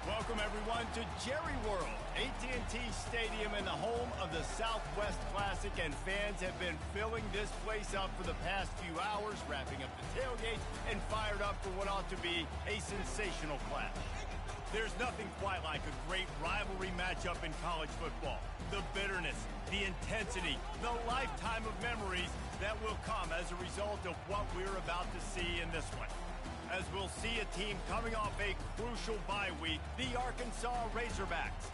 Welcome, everyone, to Jerry World, AT&T Stadium and the home of the Southwest Classic, and fans have been filling this place up for the past few hours, wrapping up the tailgate and fired up for what ought to be a sensational clash. There's nothing quite like a great rivalry matchup in college football. The bitterness, the intensity, the lifetime of memories that will come as a result of what we're about to see in this one. As we'll see a team coming off a crucial bye week, the Arkansas Razorbacks,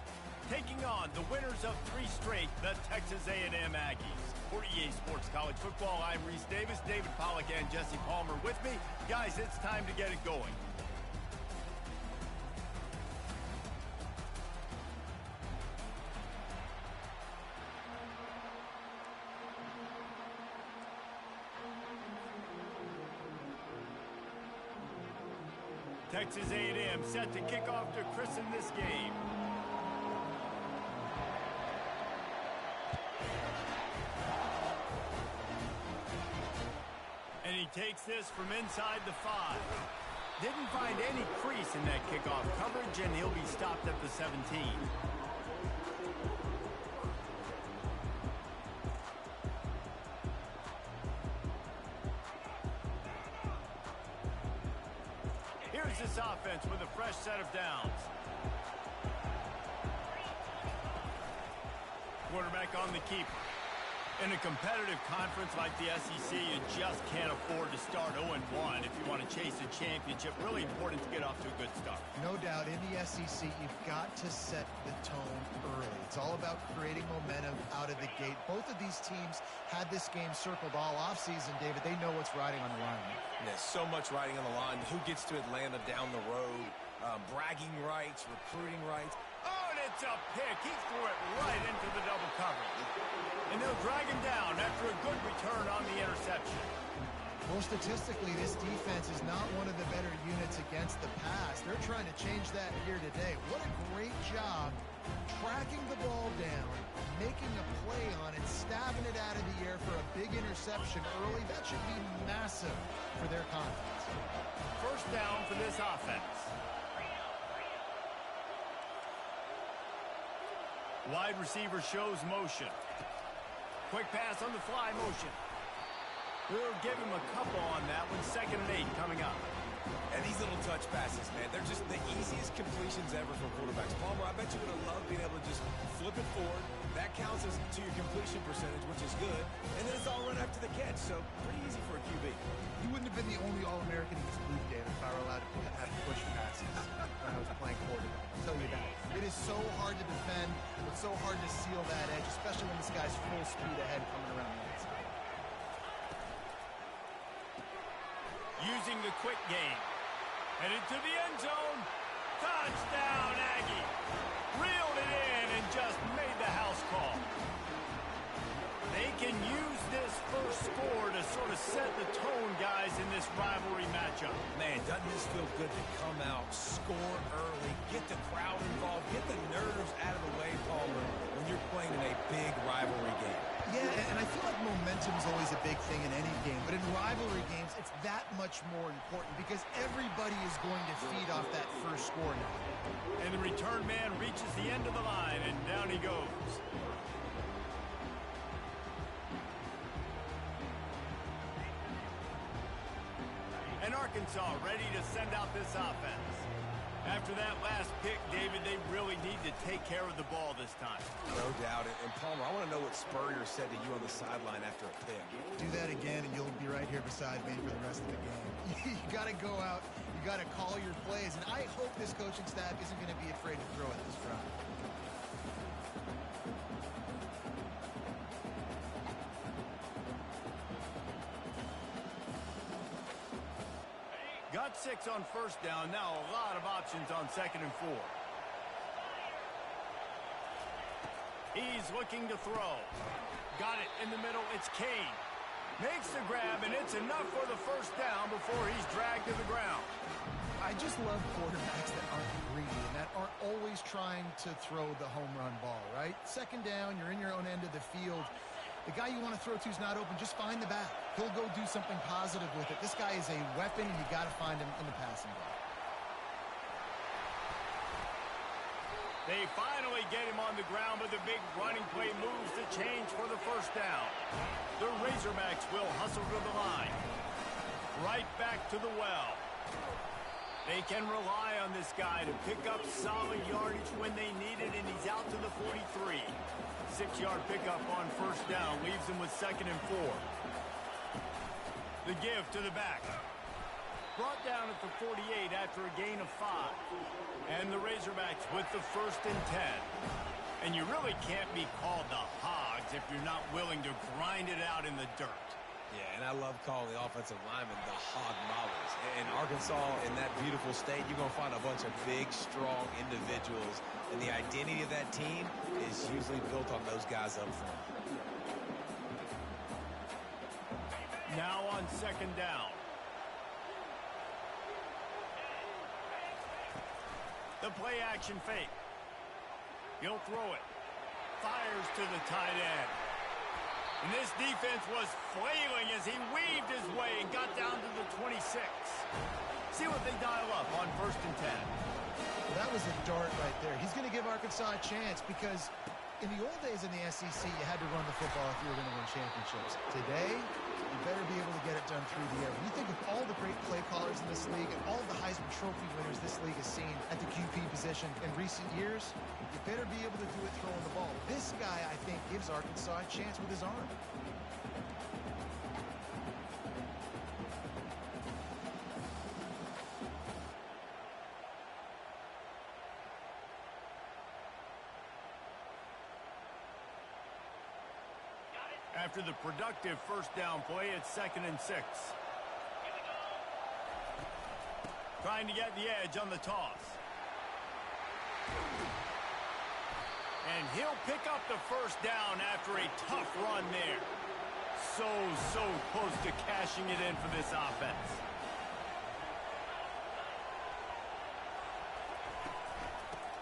taking on the winners of 3 straight, the Texas A&M Aggies. For EA Sports College Football, I'm Reese Davis, David Pollack, and Jesse Palmer with me. Guys, it's time to get it going. Texas A&M set to kick off to christen this game. And he takes this from inside the 5. Didn't find any crease in that kickoff coverage, and he'll be stopped at the 17. Here's this offense with a fresh set of downs. Quarterback on the keeper. In a competitive conference like the SEC, you just can't afford to start 0-1 if you want to chase a championship. Really important to get off to a good start. No doubt, in the SEC, you've got to set the tone early. It's all about creating momentum out of the gate. Both of these teams had this game circled all offseason, David. They know what's riding on the line. There's so much riding on the line. Who gets to Atlanta down the road? Bragging rights, recruiting rights. Oh, and it's a pick. He threw it right into the double coverage. And they'll drag him down after a good return on the interception. Well, statistically, this defense is not one of the better units against the pass. They're trying to change that here today. What a great job tracking the ball down, making a play on it, stabbing it out of the air for a big interception early. That should be massive for their confidence. First down for this offense. Wide receiver shows motion. Quick pass on the fly motion. We'll give him a couple on that one. 2nd and 8 coming up. And these little touch passes, man, they're just the easiest completions ever for quarterbacks. Palmer, I bet you would have loved being able to just flip it forward. That counts as to your completion percentage, which is good. And then it's all run after the catch, so pretty easy for a QB. You wouldn't have been the only All-American in this group, David, if I were allowed to have push passes when I was playing quarterback. I'll tell you that. It is so hard to defend. It's so hard to seal that edge, especially when this guy's full speed ahead coming around the outside. Using the quick game. Headed to the end zone. Touchdown, Aggie. Reeled it in and just made the house call. They can use this first score to sort of set the tone, guys, in this rivalry matchup. Man, doesn't this feel good to come out, score early, get the crowd involved, get the nerves out of the way, Palmer, when you're playing in a big rivalry game. Yeah, and I feel like momentum is always a big thing in any game, but in rivalry games, it's that much more important because everybody is going to feed off that first score now. And the return man reaches the end of the line, and down he goes. And Arkansas ready to send out this offense. After that last pick, David, they really need to take care of the ball this time. No doubt. And Palmer, I want to know what Spurrier said to you on the sideline after a pick. Do that again, and you'll be right here beside me for the rest of the game. You got to go out. You got to call your plays. And I hope this coaching staff isn't going to be afraid to throw at this drive. Got 6 on first down. Now a lot of options on 2nd and 4. He's looking to throw. Got it in the middle. It's Kane. Makes the grab, and it's enough for the first down before he's dragged to the ground. I just love quarterbacks that aren't greedy and that aren't always trying to throw the home run ball, right? 2nd down, you're in your own end of the field. The guy you want to throw to is not open. Just find the back. He'll go do something positive with it. This guy is a weapon, and you got to find him in the passing game. They finally get him on the ground, but the big running play moves the change for the first down. The Razorbacks will hustle to the line. Right back to the well. They can rely on this guy to pick up solid yardage when they need it, and he's out to the 43. 6-yard pickup on first down leaves him with 2nd and 4. The give to the back. Brought down at the 48 after a gain of 5. And the Razorbacks with the 1st and 10. And you really can't be called the Hogs if you're not willing to grind it out in the dirt. Yeah, and I love calling the offensive linemen the hog mollies. In Arkansas, in that beautiful state, you're going to find a bunch of big, strong individuals. And the identity of that team is usually built on those guys up front. Now on 2nd down. The play action fake. He'll throw it. Fires to the tight end. And this defense was flailing as he weaved his way and got down to the 26. See what they dial up on 1st and 10. Well, that was a dart right there. He's going to give Arkansas a chance because in the old days in the SEC, you had to run the football if you were going to win championships. Today, you better be able to get it done through the air. When you think of all the great play callers in this league and all the Heisman Trophy winners this league has seen at the QB position in recent years, you better be able to do it throwing the ball. This guy, I think, gives Arkansas a chance with his arm. After the productive first down play, it's 2nd and 6. Trying to get the edge on the toss. And he'll pick up the first down after a tough run there. So close to cashing it in for this offense.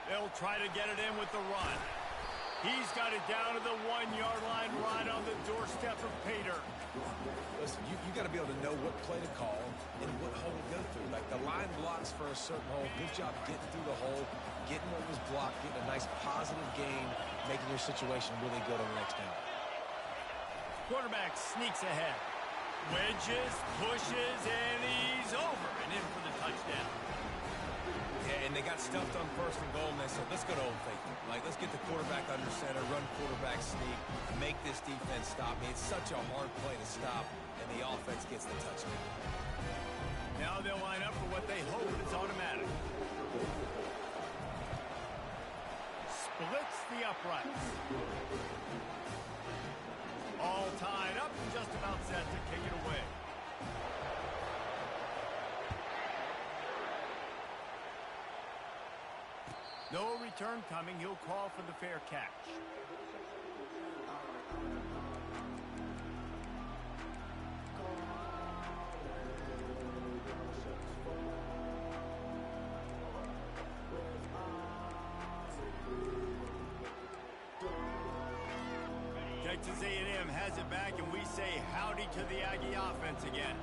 They'll try to get it in with the run. He's got it down to the 1-yard line right on the doorstep of Pater. Listen, you got to be able to know what play to call and what hole to go through. Like the line blocks for a certain hole. Good job getting through the hole, getting what was blocked, getting a nice positive gain, making your situation really good on the next down. Quarterback sneaks ahead. Wedges, pushes, and he's over and in for the touchdown. Yeah, and they got stuffed on 1st and goal, and they said, let's go to Old Faithful. Like, let's get the quarterback under center, run quarterback sneak, make this defense stop me. It's such a hard play to stop, and the offense gets the touchdown. Now they'll line up for what they hope is automatic. Splits the uprights. All tied up and just about set to kick it away. No return coming. He'll call for the fair catch. Texas A&M has it back, and we say howdy to the Aggie offense again.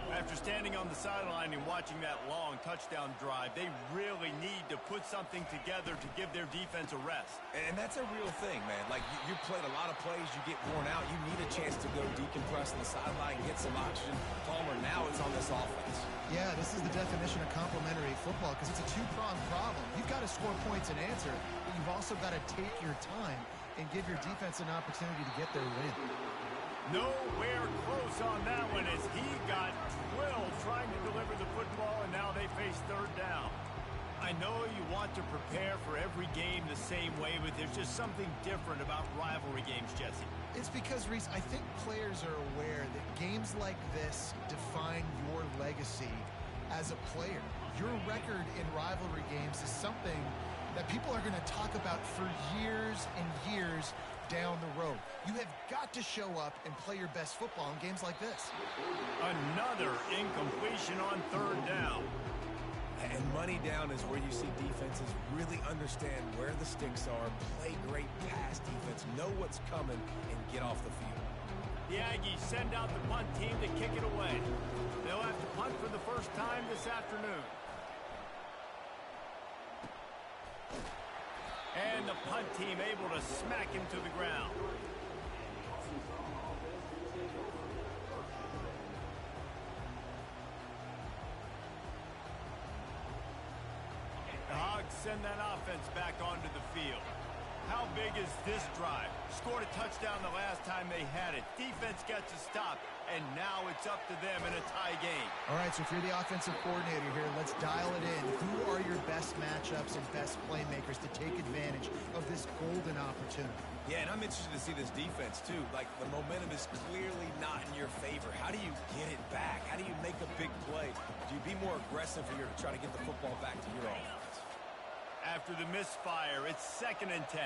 After standing on the sideline and watching that long touchdown drive, they really need to put something together to give their defense a rest. And that's a real thing, man. Like, you played a lot of plays, you get worn out. You need a chance to go decompress on the sideline, get some oxygen. Palmer, now it's on this offense. Yeah, this is the definition of complementary football because it's a two-pronged problem. You've got to score points and answer, but you've also got to take your time and give your defense an opportunity to get their win. Nowhere close on that one as he got drilled trying to deliver the football, and now they face 3rd down. I know you want to prepare for every game the same way, but there's just something different about rivalry games, Jesse. It's because, Reese, I think players are aware that games like this define your legacy as a player. Your record in rivalry games is something that people are going to talk about for years and years down the road. You have got to show up and play your best football in games like this. Another incompletion on 3rd down. And money down is where you see defenses really understand where the sticks are, play great pass defense, know what's coming, and get off the field. The Aggies send out the punt team to kick it away. They'll have to punt for the first time this afternoon. And the punt team able to smack him to the ground. The Hogs send that offense back onto the field. How big is this drive? Scored a touchdown the last time they had it. Defense gets a stop, and now it's up to them in a tie game. All right, so if you're the offensive coordinator here, let's dial it in. Who are your best matchups and best playmakers to take advantage of this golden opportunity? Yeah, and I'm interested to see this defense, too. Like, the momentum is clearly not in your favor. How do you get it back? How do you make a big play? Do you be more aggressive here to try to get the football back to your offense? After the misfire, it's 2nd and 10.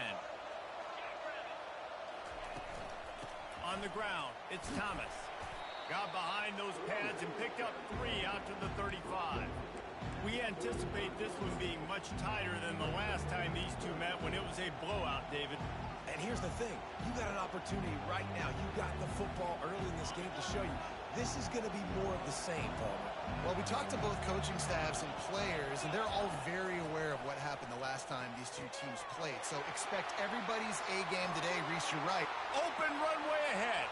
On the ground, it's Thomas. Got behind those pads and picked up 3 out to the 35. We anticipate this one being much tighter than the last time these two met when it was a blowout, David. And here's the thing. You got an opportunity right now. You got the football early in this game to show you. This is going to be more of the same, Palmer. Well, we talked to both coaching staffs and players, and they're all very aware of what happened the last time these two teams played. So expect everybody's A game today. Reese, you're right. Open runway ahead.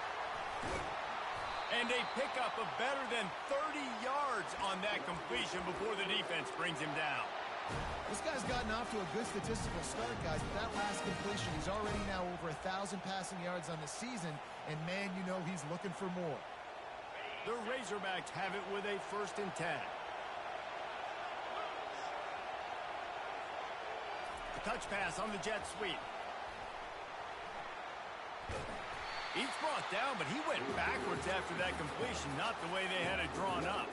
And a pickup of better than 30 yards on that completion before the defense brings him down. This guy's gotten off to a good statistical start, guys. With that last completion, he's already now over 1,000 passing yards on the season, and man, you know he's looking for more. The Razorbacks have it with a 1st and 10. A touch pass on the jet sweep. He's brought down, but he went backwards after that completion, not the way they had it drawn up.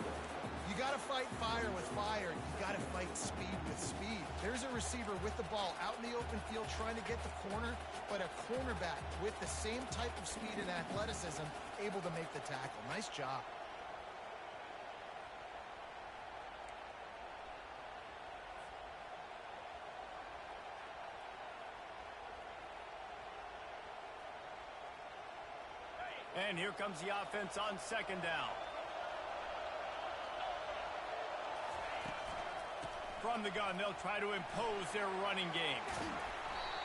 You got to fight fire with fire. You got to fight speed with speed. There's a receiver with the ball out in the open field trying to get the corner, but a cornerback with the same type of speed and athleticism able to make the tackle. Nice job. And here comes the offense on 2nd down. From the gun, they'll try to impose their running game.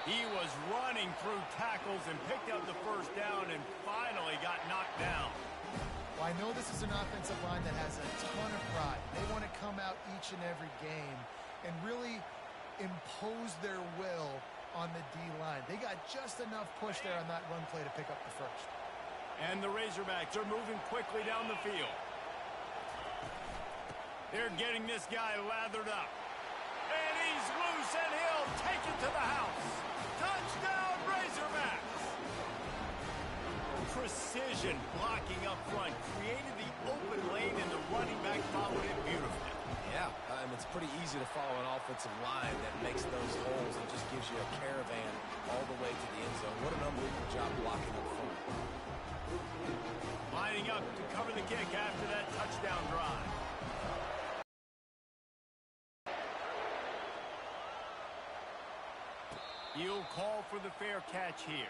He was running through tackles and picked up the 1st down and finally got knocked down. Well, I know this is an offensive line that has a ton of pride. They want to come out each and every game and really impose their will on the D-line. They got just enough push there on that run play to pick up the 1st. And the Razorbacks are moving quickly down the field. They're getting this guy lathered up. And he's loose, and he'll take it to the house. Touchdown, Razorbacks! Precision blocking up front created the open lane, and the running back followed it beautifully. Yeah, it's pretty easy to follow an offensive line that makes those holes and just gives you a caravan all the way to the end zone. What an unbelievable job blocking up front. Lining up to cover the kick after that touchdown drive. You'll call for the fair catch here.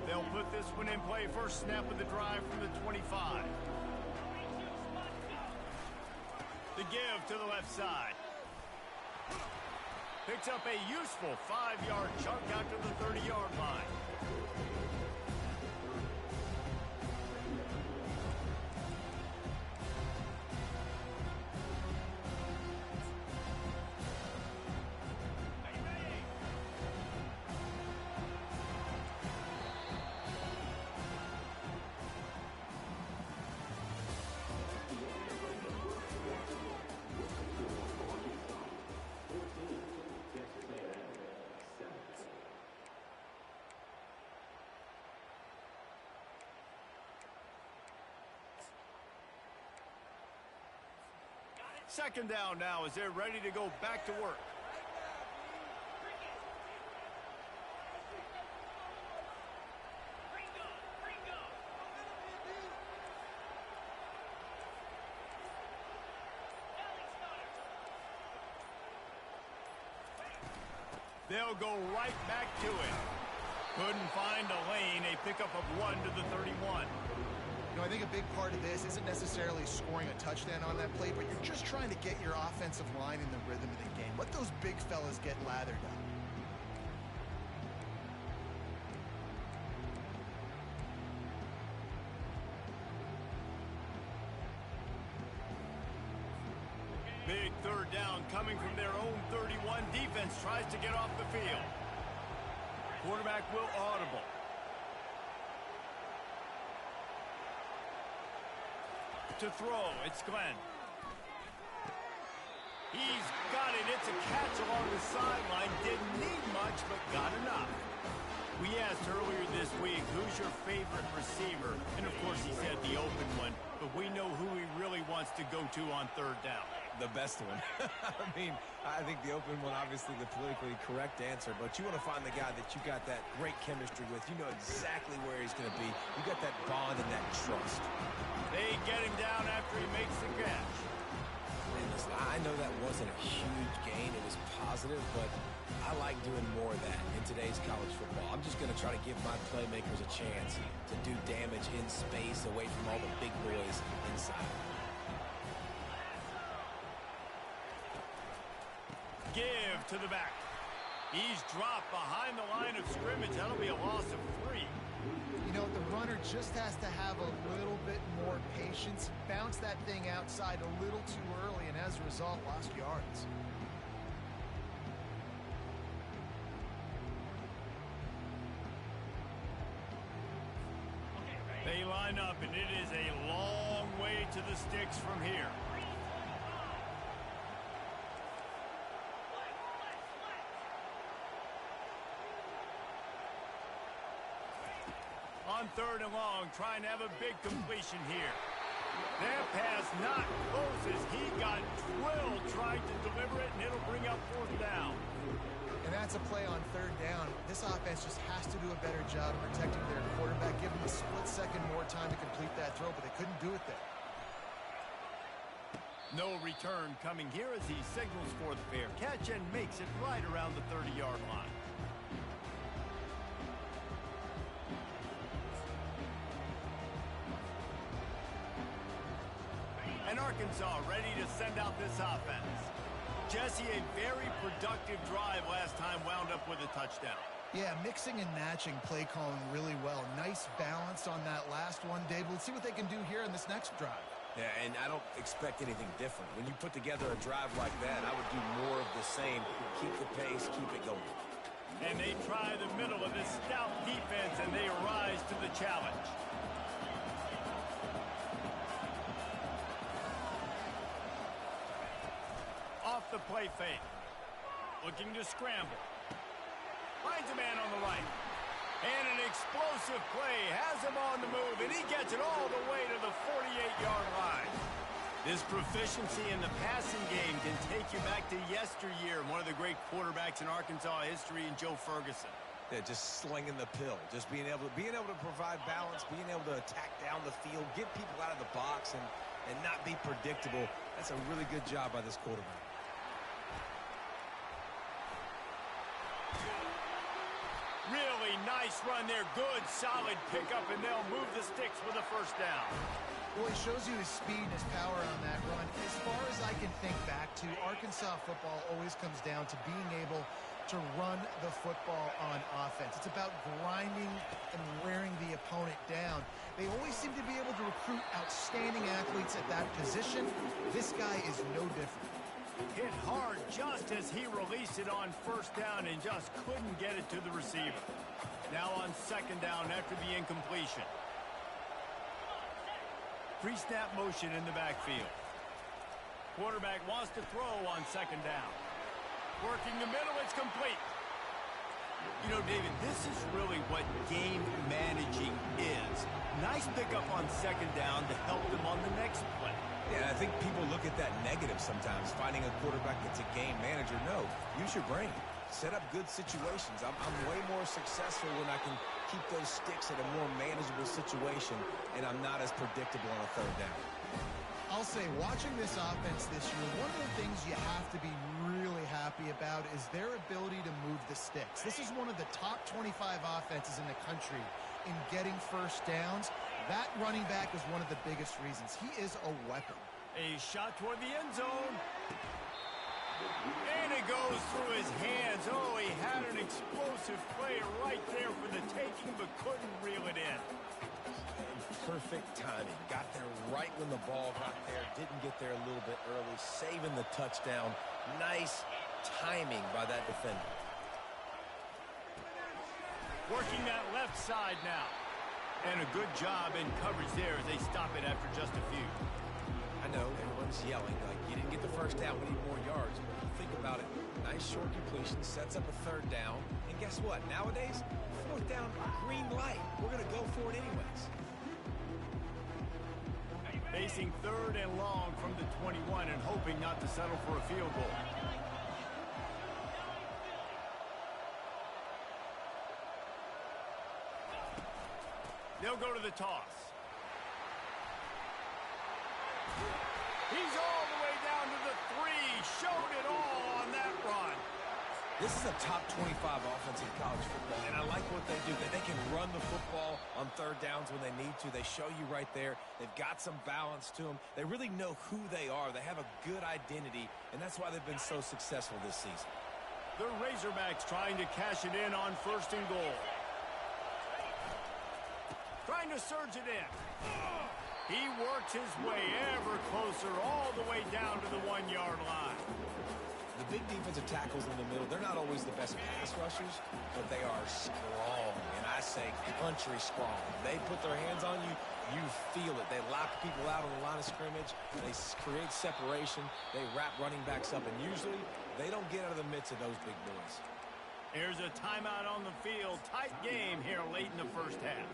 They'll put this one in play. First snap of the drive from the 25. The give to the left side. Picks up a useful 5-yard chunk out to the 30-yard line. Second down now as they're ready to go back to work. They'll go right back to it. Couldn't find a lane. A pickup of 1 to the 31. You know, I think a big part of this isn't necessarily scoring a touchdown on that play, but you're just trying to get your offensive line in the rhythm of the game. Let those big fellas get lathered up. Big third down coming from their own 31. Defense tries to get off the field. Quarterback will audible. To throw, it's Glenn. He's got it. It's a catch along the sideline. Didn't need much, but got enough. We asked earlier this week, who's your favorite receiver? And, of course, he said the open one. But we know who he really wants to go to on third down. The best one. I mean, I think the open one, obviously the politically correct answer, but you want to find the guy that you got that great chemistry with. You know exactly where he's going to be. You got that bond and that trust. They get him down after he makes the catch. And listen, I know that wasn't a huge gain. It was positive, but I like doing more of that in today's college football. I'm just going to try to give my playmakers a chance to do damage in space away from all the big boys inside. Give to the back. He's dropped behind the line of scrimmage. That'll be a loss of 3. You know, the runner just has to have a little bit more patience. Bounce that thing outside a little too early, and as a result, lost yards. They line up, and it is a long way to the sticks from here. On third and long, trying to have a big completion here. That pass not close as he got drilled trying to deliver it, and it'll bring up fourth down. And that's a play on third down. This offense just has to do a better job of protecting their quarterback, give him a split second more time to complete that throw, but they couldn't do it there. No return coming here as he signals for the fair catch and makes it right around the 30-yard line. And Arkansas ready to send out this offense. Jesse, a very productive drive last time, wound up with a touchdown. Yeah, mixing and matching play calling really well. Nice balance on that last one, Dave. Let's see what they can do here in this next drive. Yeah, and I don't expect anything different. When you put together a drive like that, I would do more of the same. Keep the pace, keep it going. And they try the middle of this stout defense, and they rise to the challenge. Off the play fake. Looking to scramble. Finds a man on the right. And an explosive play. Has him on the move, and he gets it all the way to the 48-yard line. This proficiency in the passing game can take you back to yesteryear. One of the great quarterbacks in Arkansas history, in Joe Ferguson. Yeah, just slinging the pill. Just being able to provide balance, being able to attack down the field, get people out of the box, and not be predictable. That's a really good job by this quarterback. Really nice run there. Good, solid pickup, and they'll move the sticks with a first down. Well, he shows you his speed and his power on that run. As far as I can think back to, Arkansas football always comes down to being able to run the football on offense. It's about grinding and wearing the opponent down. They always seem to be able to recruit outstanding athletes at that position. This guy is no different. Hit hard just as he released it on first down and just couldn't get it to the receiver. Now on second down after the incompletion. Pre-snap motion in the backfield. Quarterback wants to throw on second down. Working the middle, it's complete. You know, David, this is really what game managing is. Nice pickup on second down to help them on the next play. Yeah, I think people look at that negative sometimes, finding a quarterback that's a game manager. No, use your brain. Set up good situations. I'm way more successful when I can keep those sticks at a more manageable situation, and I'm not as predictable on a third down. I'll say, watching this offense this year, one of the things you have to be really happy happy about is their ability to move the sticks. This is one of the top 25 offenses in the country in getting first downs. That running back is one of the biggest reasons. He is a weapon. A shot toward the end zone. And it goes through his hands. Oh, he had an explosive play right there for the taking, but couldn't reel it in. Perfect timing. Got there right when the ball got there. Didn't get there a little bit early. Saving the touchdown. Nice timing by that defender. Working that left side now. And a good job in coverage there as they stop it after just a few. I know everyone's yelling like you didn't get the first down, we need more yards. But think about it. Nice short completion, sets up a third down. And guess what? Nowadays, fourth down, green light. We're going to go for it anyways. Facing third and long from the 21 and hoping not to settle for a field goal. They'll go to the toss. He's all the way down to the 3. Showed it all on that run. This is a top 25 offense in college football, and I like what they do. They can run the football on third downs when they need to. They show you right there. They've got some balance to them. They really know who they are. They have a good identity, and that's why they've been so successful this season. The Razorbacks trying to cash it in on first and goal. Trying to surge it in. He works his way ever closer all the way down to the 1-yard line. The big defensive tackles in the middle, they're not always the best pass rushers, but they are strong, and I say country strong. They put their hands on you, you feel it. They lock people out on the line of scrimmage. They create separation. They wrap running backs up, and usually they don't get out of the midst of those big boys. Here's a timeout on the field. Tight game here late in the first half.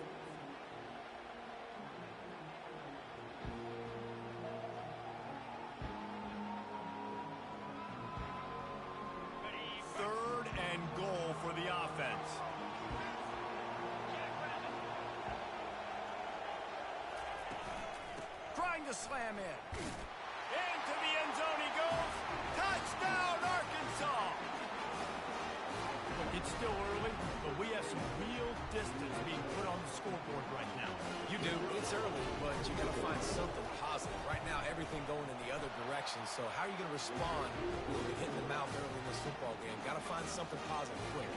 Third and goal for the offense. Trying to slam in. Into the end zone he goes. Touchdown, Arkansas! Look, it's still early, but we have some real distance being put on the scoreboard right now. You do. It's early, but you got to find something positive. Right now, everything going in the other direction. So how are you going to respond when you get hit in the mouth early in this football game? Got to find something positive quick.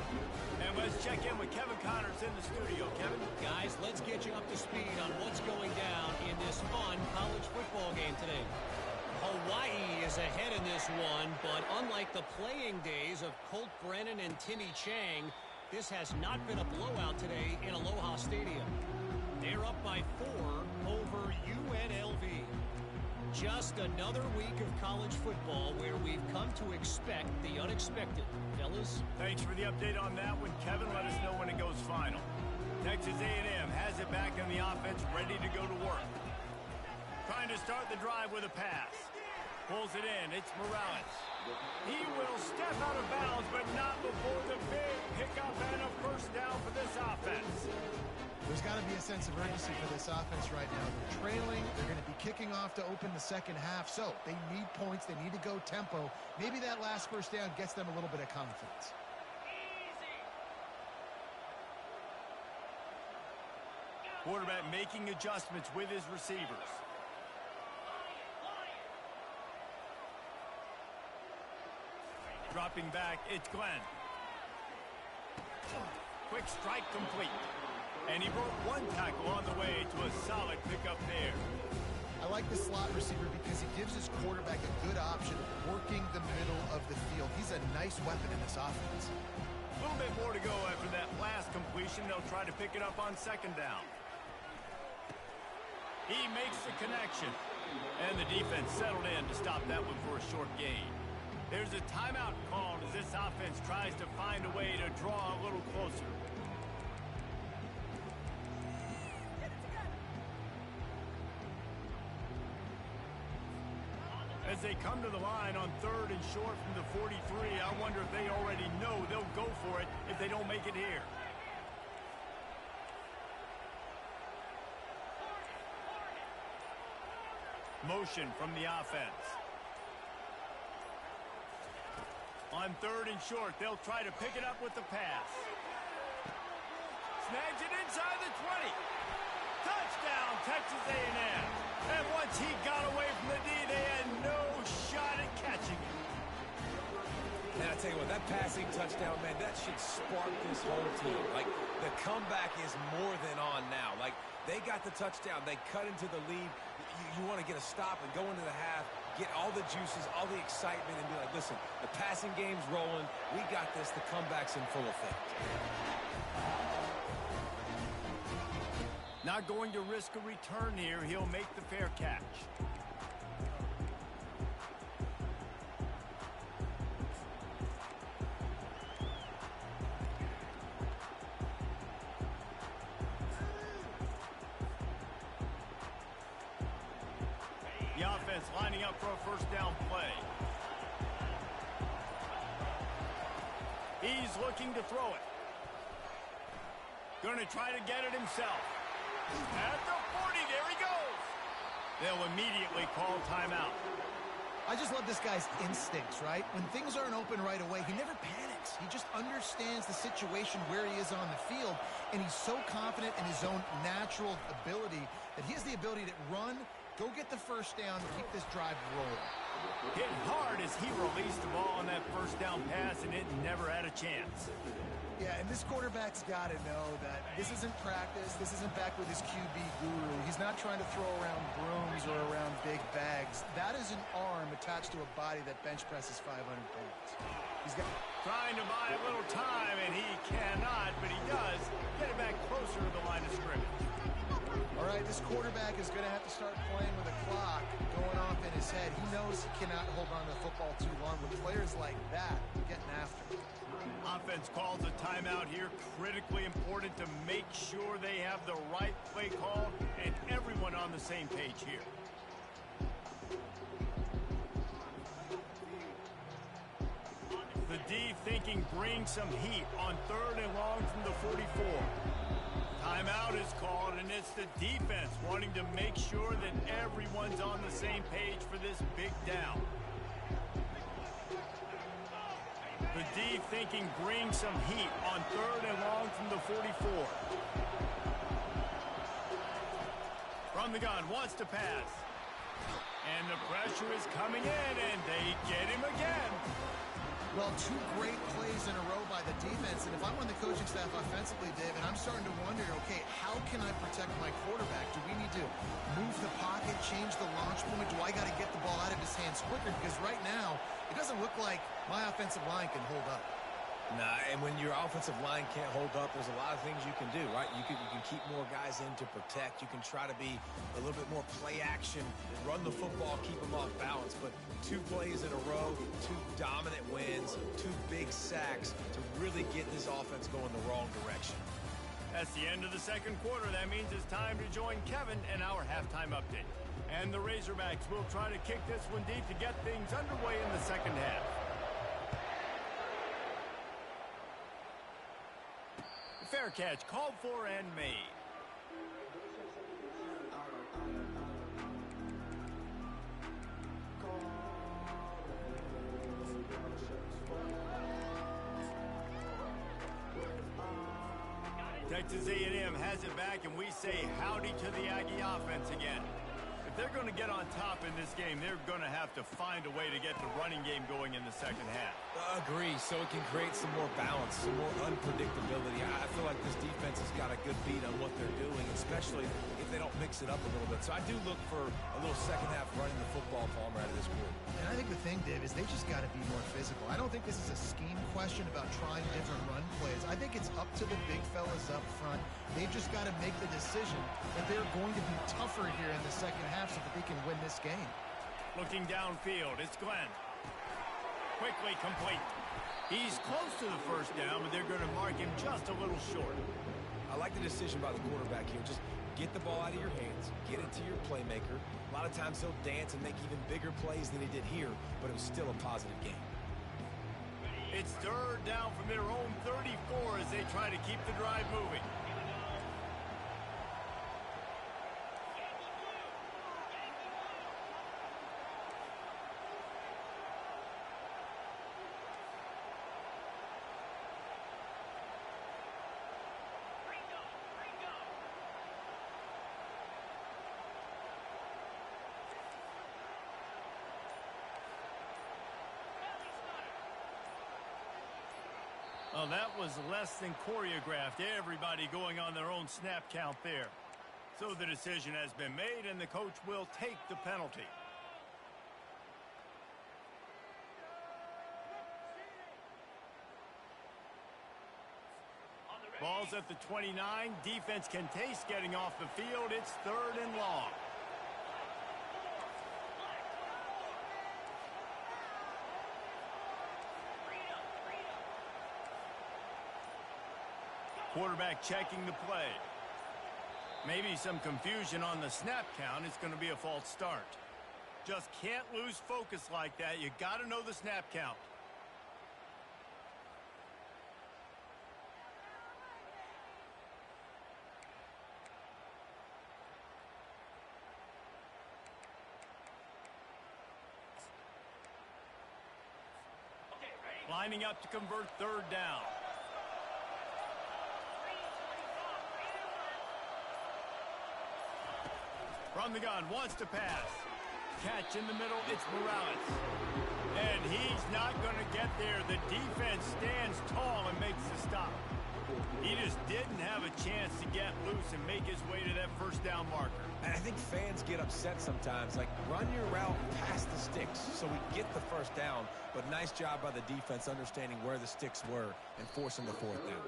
And let's check in with Kevin Connors in the studio. Kevin? Guys, let's get you up to speed on what's going down in this fun college football game today. Hawaii is ahead in this one, but unlike the playing days of Colt Brennan and Timmy Chang, this has not been a blowout today in Aloha Stadium. They're up by 4 over UNLV. Just another week of college football where we've come to expect the unexpected. Fellas? Thanks for the update on that one, Kevin. Let us know when it goes final. Texas A&M has it back in the offense, ready to go to work. Trying to start the drive with a pass. Pulls it in. It's Morales. He will step out of bounds, but not before the big pickup and a first down for this offense. There's got to be a sense of urgency for this offense right now. They're trailing. They're going to be kicking off to open the second half. So they need points. They need to go tempo. Maybe that last first down gets them a little bit of confidence. Quarterback making adjustments with his receivers. Dropping back, it's Glenn. Quick strike complete. And he broke one tackle on the way to a solid pickup there. I like the slot receiver because he gives his quarterback a good option working the middle of the field. He's a nice weapon in this offense. A little bit more to go after that last completion. They'll try to pick it up on second down. He makes the connection. And the defense settled in to stop that one for a short gain. There's a timeout called as this offense tries to find a way to draw a little closer. As they come to the line on third and short from the 43, I wonder if they already know they'll go for it if they don't make it here. Motion from the offense. On On 3rd and short, they'll try to pick it up with the pass. Snags it inside the 20. Touchdown, Texas A&M. And once he got away from the D, they had no shot at catching it. And I tell you what, that passing touchdown, man, that should spark this whole team. Like, the comeback is more than on now. Like, they got the touchdown. They cut into the lead. You want to get a stop and go into the half, get all the juices, all the excitement, and be like, listen, the passing game's rolling. We got this. The comeback's in full effect. Not going to risk a return here. He'll make the fair catch. The offense lining up for a first down play. He's looking to throw it. Going to try to get it himself. At the 40, there he goes. They'll immediately call timeout. I just love this guy's instincts, right? When things aren't open right away, he never panics. He just understands the situation where he is on the field, and he's so confident in his own natural ability that he has the ability to run, go get the first down, and keep this drive rolling. Hit hard as he released the ball on that first down pass, and it never had a chance. Yeah, and this quarterback's got to know that this isn't practice. This isn't back with his QB guru. He's not trying to throw around brooms or around big bags. That is an arm attached to a body that bench presses 500 pounds. He's trying to buy a little time, and he cannot, but he does get it back closer to the line of scrimmage. All right, this quarterback is going to have to start playing with a clock going off in his head. He knows he cannot hold on to the football too long. With players like that, getting after it. Offense calls a timeout here. Critically important to make sure they have the right play call and everyone on the same page here. The D thinking bring some heat on 3rd and long from the 44. Timeout is called, and it's the defense wanting to make sure that everyone's on the same page for this big down. The D thinking bring some heat on 3rd and long from the 44. From the gun, wants to pass. And the pressure is coming in, and they get him again. Well, 2 great plays in a row by the defense, and if I'm on the coaching staff offensively, David, I'm starting to wonder, okay, how can I protect my quarterback? Do we need to move the pocket, change the launch point? Do I got to get the ball out of his hands quicker? Because right now, it doesn't look like my offensive line can hold up. Nah, and when your offensive line can't hold up, there's a lot of things you can do, right? You can keep more guys in to protect. You can try to be a little bit more play action, run the football, keep them off balance. But 2 plays in a row, 2 dominant wins, 2 big sacks to really get this offense going the wrong direction. That's the end of the second quarter. That means it's time to join Kevin and our halftime update. And the Razorbacks will try to kick this one deep to get things underway in the second half. Fair catch called for and made. Texas A&M has it back, and we say howdy to the Aggie offense again. If they're going to get on top in this game, they're going to have to find a way to get the running game going in the second half. Agree, so it can create some more balance, some more unpredictability. I feel like this defense has got a good beat on what they're doing, especially if they don't mix it up a little bit. So I do look for a little second half running the football, Palmer, out of this group. And I think the thing, Dave, is they just got to be more physical. I don't think this is a scheme question about trying different run plays. I think it's up to the big fellas up front. They've just got to make the decision that they're going to be tougher here in the second half so that they can win this game. Looking downfield, it's Glenn. Quickly complete. He's close to the first down, but they're going to mark him just a little short. I like the decision by the quarterback here. Just get the ball out of your hands, get it to your playmaker. A lot of times he'll dance and make even bigger plays than he did here, but it was still a positive game. It's 3rd down from their own 34 as they try to keep the drive moving. Oh, that was less than choreographed. Everybody going on their own snap count there. So the decision has been made, and the coach will take the penalty. Ball's at the 29. Defense can taste getting off the field. It's 3rd and long. Quarterback checking the play. Maybe some confusion on the snap count. It's going to be a false start. Just can't lose focus like that. You got to know the snap count. Lining up to convert 3rd down. From the gun, wants to pass. Catch in the middle, it's Morales. And he's not going to get there. The defense stands tall and makes the stop. He just didn't have a chance to get loose and make his way to that 1st down marker. And I think fans get upset sometimes. Like, run your route past the sticks so we get the 1st down. But nice job by the defense understanding where the sticks were and forcing the 4th down.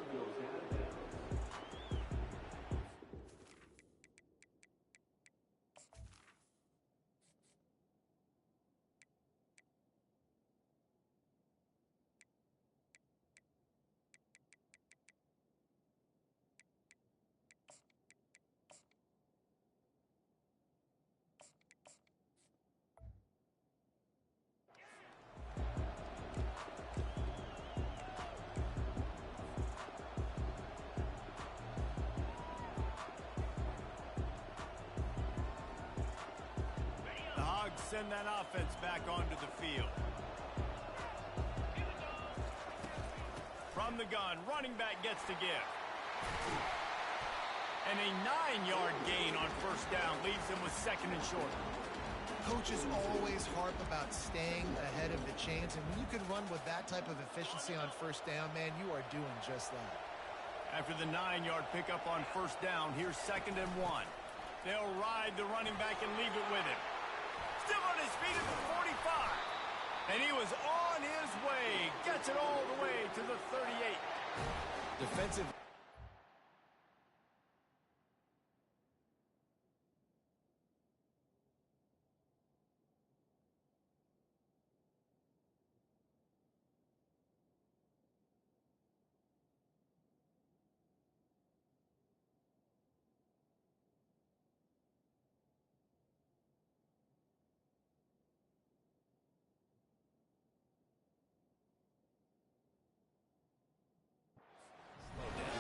Send that offense back onto the field. From the gun, running back gets to give. And a 9-yard gain on 1st down leaves them with 2nd and short. Coaches always harp about staying ahead of the chains, and when you can run with that type of efficiency on 1st down, man, you are doing just that. After the 9-yard pickup on 1st down, here's 2nd and 1. They'll ride the running back and leave it with him. Still on his feet at the 45. And he was on his way. Gets it all the way to the 38. Defensive.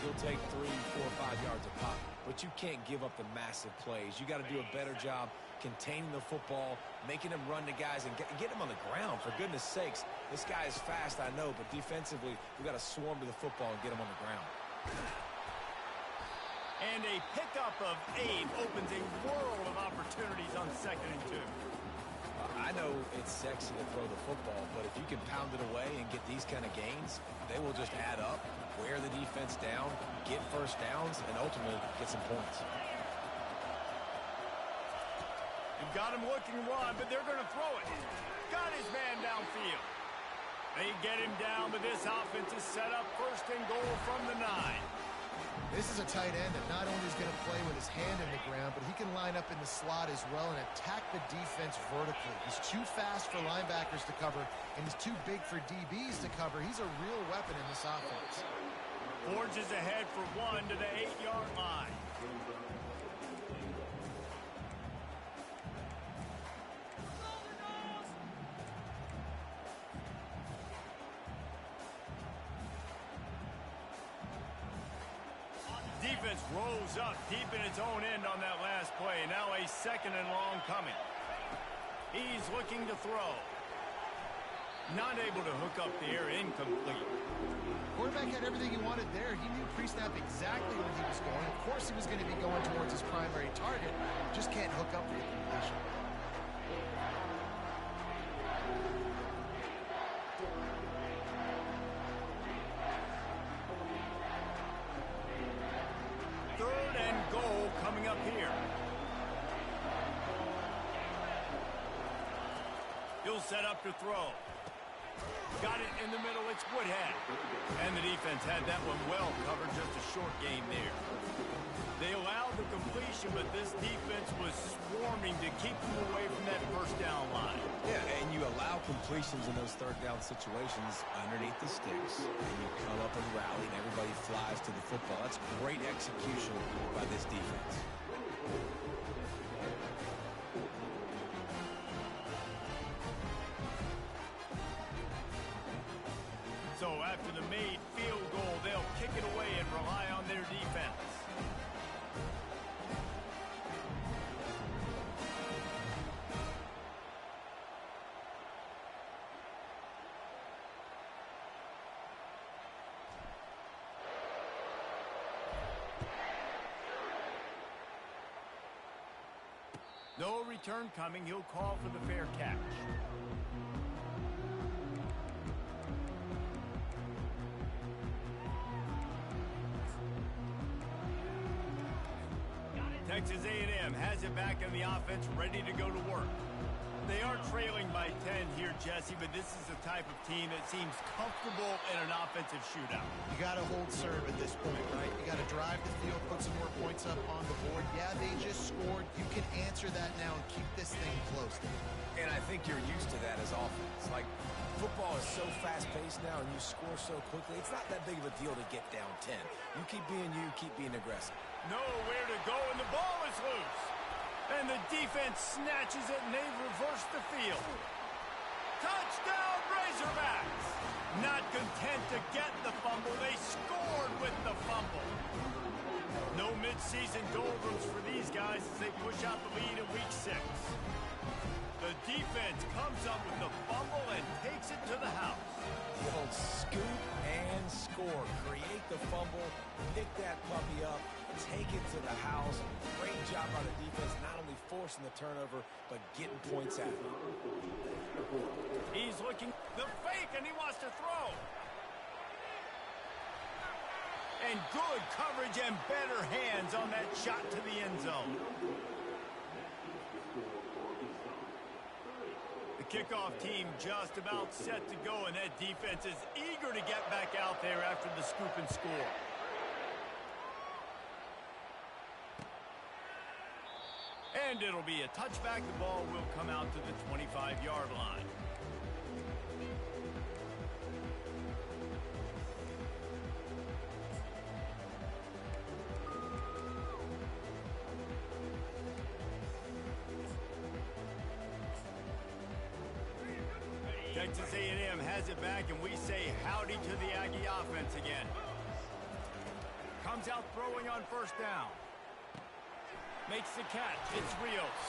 You'll take 3, 4, 5 yards a pop, but you can't give up the massive plays. You got to do a better job containing the football, making them run to guys, and get them on the ground. For goodness sakes, this guy is fast, I know, but defensively, we got to swarm to the football and get him on the ground. And a pickup of 8 opens a world of opportunities on 2nd and 2. I know it's sexy to throw the football, but if you can pound it away and get these kind of gains, they will just add up, wear the defense down, get 1st downs, and ultimately get some points. You've got him looking run, but they're going to throw it. Got his man downfield. They get him down, but this offense is set up 1st and goal from the 9. This is a tight end that not only is going to play with his hand in the ground, but he can line up in the slot as well and attack the defense vertically. He's too fast for linebackers to cover, and he's too big for DBs to cover. He's a real weapon in this offense. Forges ahead for 1 to the 8-yard line. Defense rolls up deep in its own end on that last play. Now a 2nd and long coming. He's looking to throw. Not able to hook up the air, incomplete. Quarterback had everything he wanted there. He knew pre-snap exactly where he was going. Of course he was going to be going towards his primary target. Just can't hook up for the completion. set up to throw. Got it in the middle, it's Woodhead. And the defense had that one well covered, just a short gain there. They allowed the completion, but this defense was swarming to keep them away from that first down line. Yeah, and you allow completions in those third down situations underneath the sticks, and you come up and rally, and everybody flies to the football. That's great execution by this defense. So after the made field goal, they'll kick it away and rely on their defense. No return coming. He'll call for the fair catch. Texas A&M has it back in the offense, ready to go to work. They are trailing by 10 here, Jesse, but this is the type of team that seems comfortable in an offensive shootout. You got to hold serve at this point, right? You got to drive the field, put some more points up on the board. Yeah, they just scored. You can answer that now and keep this thing close. And I think you're used to that as offense. Like, football is so fast-paced now, and you score so quickly, it's not that big of a deal to get down 10. You keep being aggressive. Nowhere to go, and the ball is loose. And the defense snatches it, and they reverse the field. Touchdown, Razorbacks! Not content to get the fumble, they scored with the fumble. No midseason doldrums for these guys as they push out the lead in Week 6. The defense comes up with the fumble and takes it to the house. The old scoop and score. Create the fumble, pick that puppy up, take it to the house. Great job by the defense, not only forcing the turnover, but getting points out of it. He's looking the fake, and he wants to throw. And good coverage and better hands on that shot to the end zone. The kickoff team just about set to go, and that defense is eager to get back out there after the scoop and score. And it'll be a touchback. The ball will come out to the 25-yard line. Texas A&M has it back, and we say howdy to the Aggie offense again. Comes out throwing on first down. Makes the catch. It's Rios.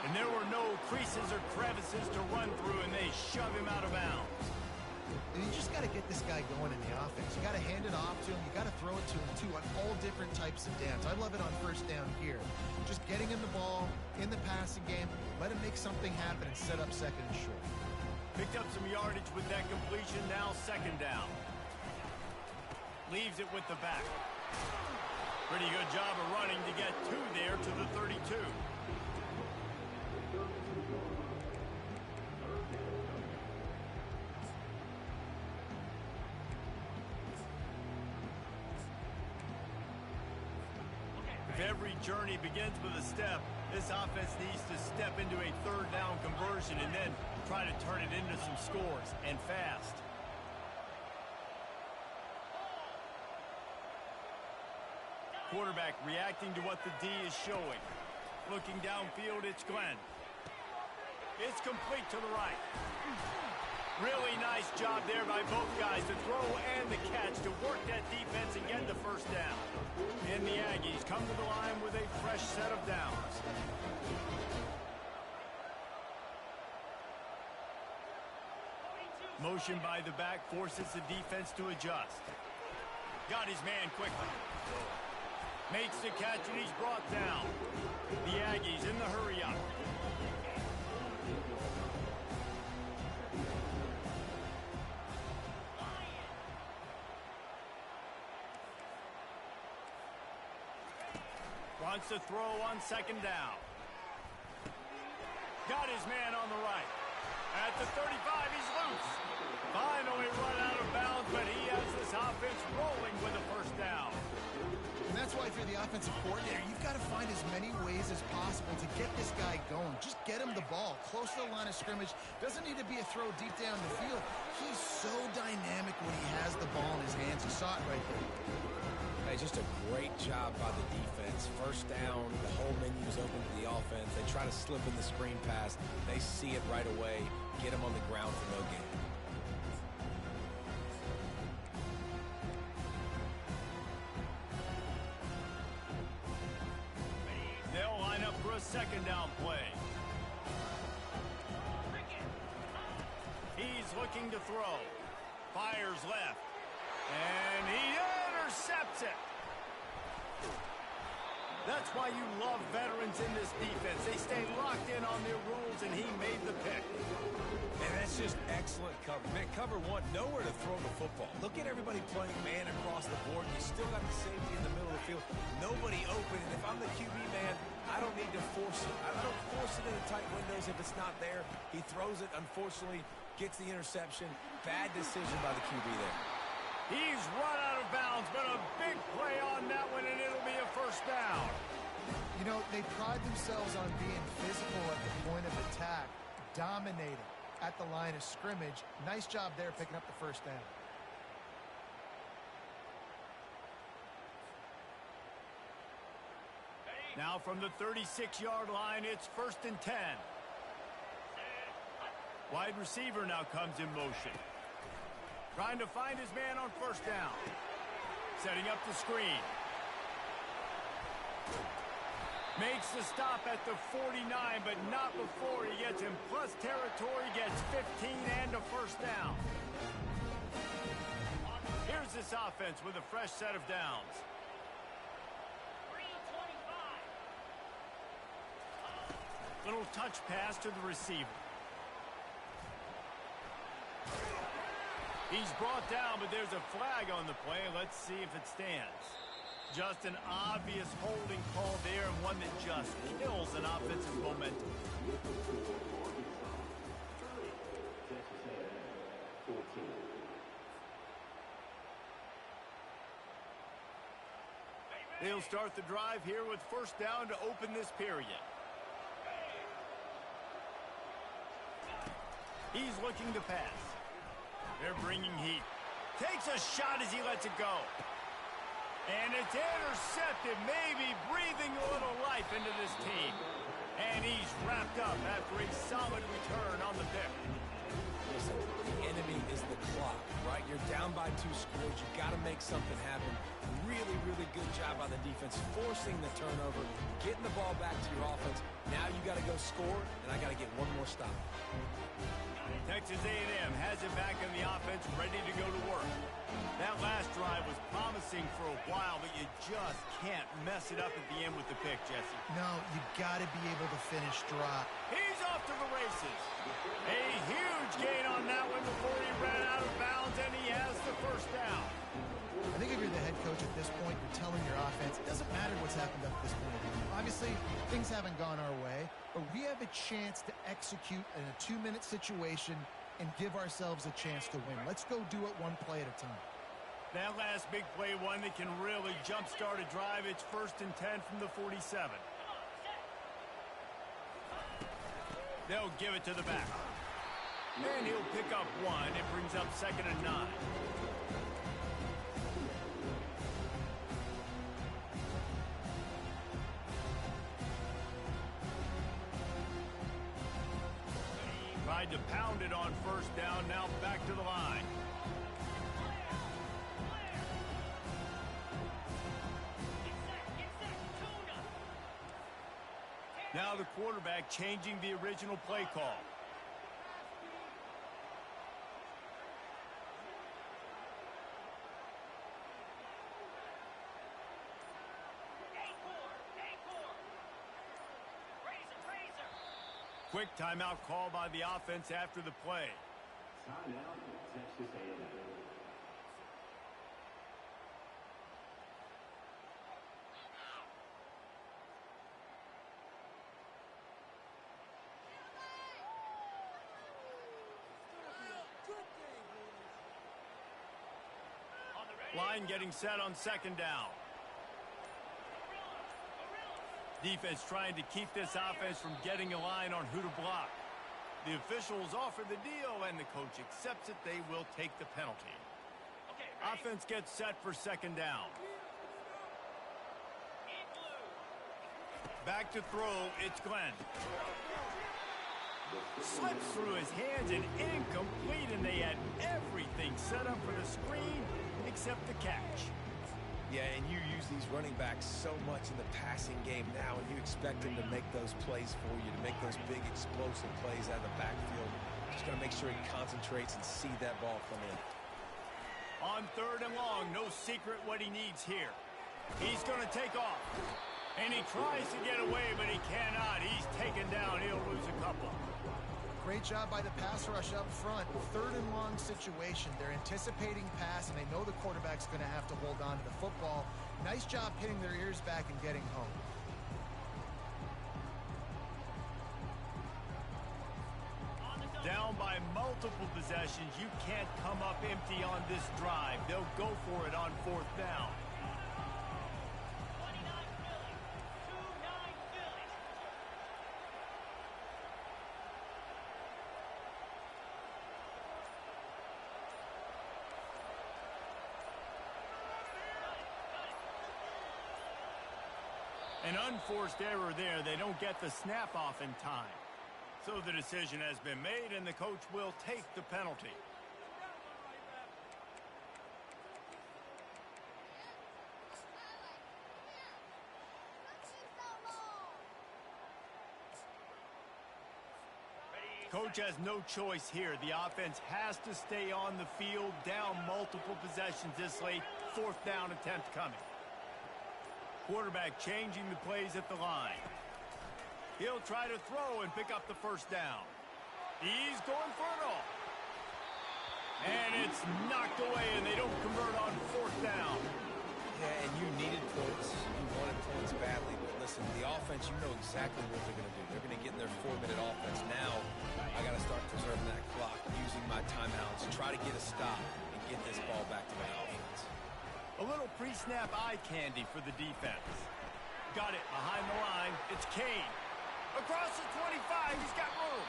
And there were no creases or crevices to run through, and they shove him out of bounds. And you just got to get this guy going in the offense. You got to hand it off to him. You got to throw it to him, too, on all different types of downs. I love it on first down here. Just getting him the ball in the passing game, let him make something happen and set up second and short. Picked up some yardage with that completion. Now second down. Leaves it with the back. Pretty good job of running to get two there to the 32. If every journey begins with a step, this offense needs to step into a third down conversion and then try to turn it into some scores, and fast. Quarterback reacting to what the D is showing. Looking downfield, it's Glenn. It's complete to the right. Really nice job there by both guys, the throw and the catch, to work that defense and get the first down. And the Aggies come to the line with a fresh set of downs. Motion by the back forces the defense to adjust. Got his man quickly. Makes the catch, and he's brought down. The Aggies in the hurry-up. Wants to throw on second down. Got his man on the right. At the 35, he's loose. Finally run out of bounds, but he has this offense rolling with a first down. And that's why if you're the offensive coordinator, you've got to find as many ways as possible to get this guy going. Just get him the ball close to the line of scrimmage. Doesn't need to be a throw deep down the field. He's so dynamic when he has the ball in his hands. You saw it right there. Hey, just a great job by the defense. First down, the whole menu is open to the offense. They try to slip in the screen pass. They see it right away. Get him on the ground for no gain. They'll line up for a second down play. He's looking to throw. Fires left. And he intercepts it. That's why you love veterans in this defense. They stay locked in on their rules, and he made the pick. And that's just excellent cover. Man, cover one, nowhere to throw the football. Look at everybody playing man across the board. You still got the safety in the middle of the field. Nobody open. And if I'm the QB man, I don't need to force it. I don't force it into tight windows if it's not there. He throws it, unfortunately, gets the interception. Bad decision by the QB there. He's run out of bounds, but a big play on that one, and it'll be a first down. You know, they pride themselves on being physical at the point of attack, dominating at the line of scrimmage. Nice job there picking up the first down. Now from the 36-yard line, it's 1st and 10. Wide receiver now comes in motion. Trying to find his man on first down. Setting up the screen. Makes the stop at the 49, but not before he gets in plus territory, gets 15 and a first down. Here's this offense with a fresh set of downs. Little touch pass to the receiver. He's brought down, but there's a flag on the play. Let's see if it stands. Just an obvious holding call there, and one that just kills an offensive momentum. They'll start the drive here with first down to open this period. He's looking to pass. They're bringing heat. Takes a shot as he lets it go. And it's intercepted, maybe breathing a little life into this team. And he's wrapped up after a solid return on the pick. Listen, the enemy is the clock, right? You're down by 2 scores. You got to make something happen. Really, really good job by the defense, forcing the turnover, getting the ball back to your offense. Now you got to go score, and I got to get one more stop. Texas A&M has it back in the offense, ready to go to work. That last drive was promising for a while, but you just can't mess it up at the end with the pick, Jesse. No, you got to be able to finish dry. He's off to the races. A huge gain on that one before he ran out of bounds, and he has the first down. I think if you're the head coach at this point, you're telling your offense, it doesn't matter what's happened up to this point. Obviously, things haven't gone our way, but we have a chance to execute in a 2-minute situation and give ourselves a chance to win. Let's go do it one play at a time. That last big play, one that can really jumpstart a drive. It's 1st and 10 from the 47. They'll give it to the back. And he'll pick up 1. It brings up 2nd and 9. Tried to pound it on first down, now back to the line. Now the quarterback changing the original play call. Quick timeout call by the offense after the play. Timeout, Texas A&M. Line getting set on second down. Defense trying to keep this offense from getting a line on who to block. The officials offer the deal, and the coach accepts it. They will take the penalty. Offense gets set for second down. Back to throw, it's Glenn. Slips through his hands and incomplete, and they had everything set up for the screen except the catch. Yeah, and you use these running backs so much in the passing game now, and you expect them to make those plays for you, to make those big explosive plays out of the backfield. Just got to make sure he concentrates and see that ball come in. On third and long, no secret what he needs here. He's going to take off. And he tries to get away, but he cannot. He's taken down. He'll lose a couple. Great job by the pass rush up front. Third and long situation. They're anticipating pass, and they know the quarterback's going to have to hold on to the football. Nice job hitting their ears back and getting home. Down by multiple possessions. You can't come up empty on this drive. They'll go for it on fourth down. An unforced error there. They don't get the snap off in time. So the decision has been made, and the coach will take the penalty. Coach has no choice here. The offense has to stay on the field, down multiple possessions this late. Fourth down attempt coming. Quarterback changing the plays at the line. He'll try to throw and pick up the first down. He's going for it all. And it's knocked away, and they don't convert on fourth down. Yeah, and you needed points. You wanted points badly. But listen, the offense, you know exactly what they're going to do. They're going to get in their 4-minute offense. Now, I got to start preserving that clock, using my timeouts, try to get a stop, and get this ball back to my offense. A little pre-snap eye candy for the defense. Got it behind the line. It's Kane. Across the 25, he's got room.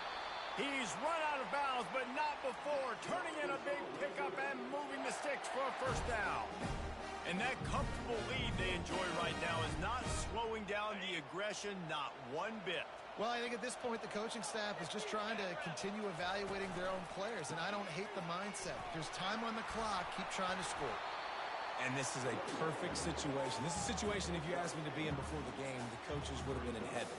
He's run out of bounds, but not before. Turning in a big pickup and moving the sticks for a first down. And that comfortable lead they enjoy right now is not slowing down the aggression, not one bit. Well, I think at this point, the coaching staff is just trying to continue evaluating their own players, and I don't hate the mindset. There's time on the clock. Keep trying to score. And this is a perfect situation. This is a situation, if you asked me to be in before the game, the coaches would have been in heaven.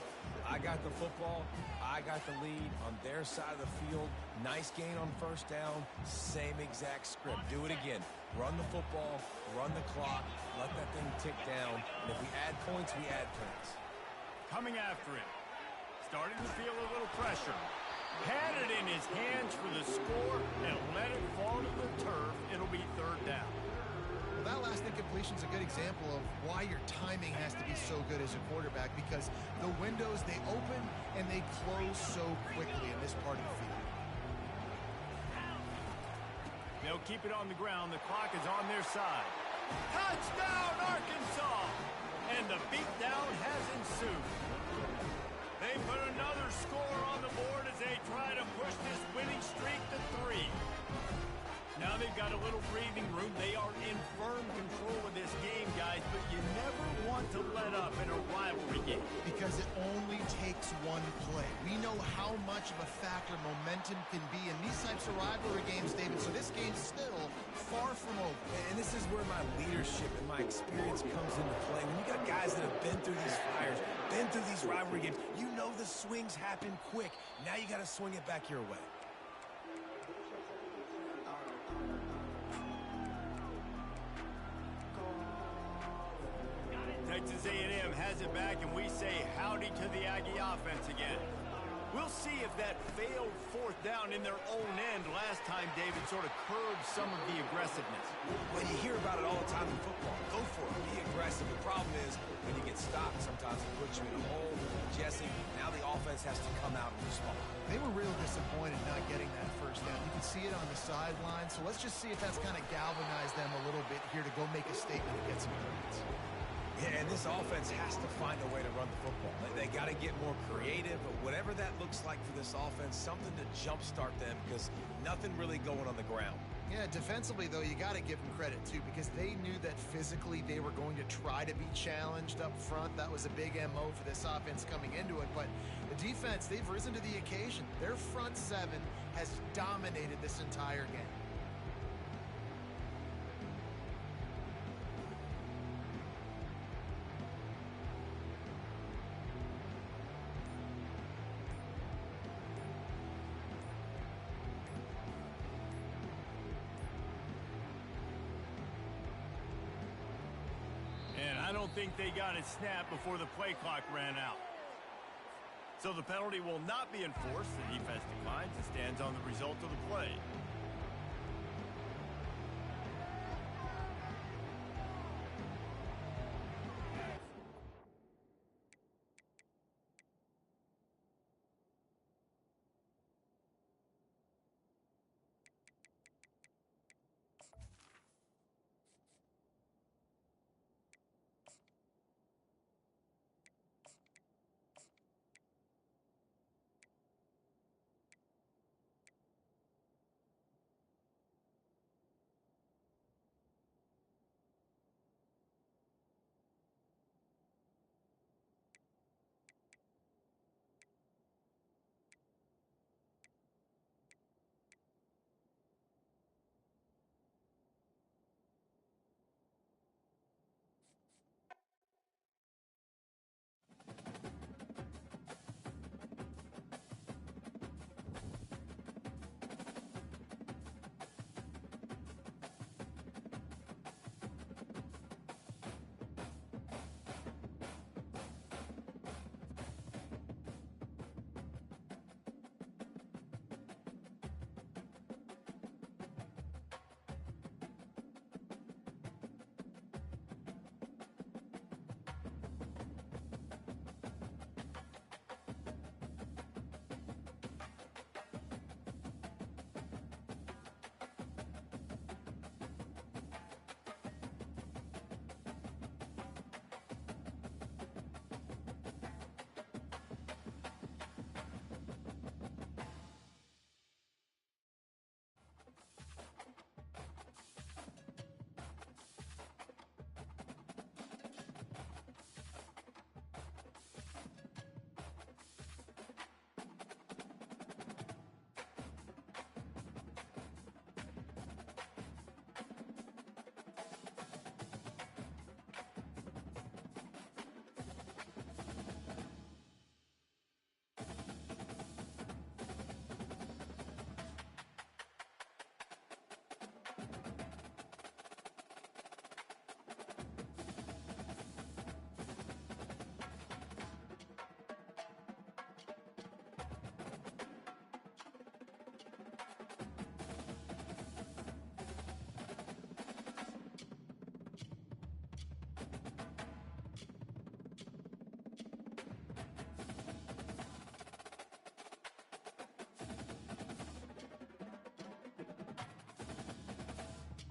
I got the football. I got the lead on their side of the field. Nice gain on first down. Same exact script. Do it again. Run the football. Run the clock. Let that thing tick down. And if we add points, we add points. Coming after him. Starting to feel a little pressure. Had it in his hands for the score and let it fall to the turf. It'll be third down. That last incompletion is a good example of why your timing has to be so good as a quarterback, because the windows, they open and they close so quickly in this part of the field. They'll keep it on the ground. The clock is on their side. Touchdown, Arkansas! And the beatdown has ensued. They put another score on the board as they try to push this winning streak to 3. Now they've got a little breathing room. They are in firm control of this game, guys, but you never want to let up in a rivalry game. Because it only takes one play. We know how much of a factor momentum can be in these types of rivalry games, David, so this game's still far from over. And this is where my leadership and my experience comes into play. When you got guys that have been through these fires, been through these rivalry games, you know the swings happen quick. Now you got to swing it back your way. Texas A&M has it back, and we say howdy to the Aggie offense again. We'll see if that failed fourth down in their own end last time, David, sort of curbed some of the aggressiveness. When you hear about it all the time in football, go for it. Be aggressive. The problem is when you get stopped, sometimes it puts you in a hole. Jesse, now the offense has to come out and respond. They were real disappointed not getting that first down. You can see it on the sideline. So let's just see if that's kind of galvanized them a little bit here to go make a statement and get some points. Yeah, and this offense has to find a way to run the football. They got to get more creative, but whatever that looks like for this offense, something to jumpstart them because nothing really going on the ground. Yeah, defensively, though, you got to give them credit, too, because they knew that physically they were going to try to be challenged up front. That was a big MO for this offense coming into it. But the defense, they've risen to the occasion. Their front seven has dominated this entire game. And I don't think they got it snapped before the play clock ran out. So the penalty will not be enforced. The defense declines and stands on the result of the play.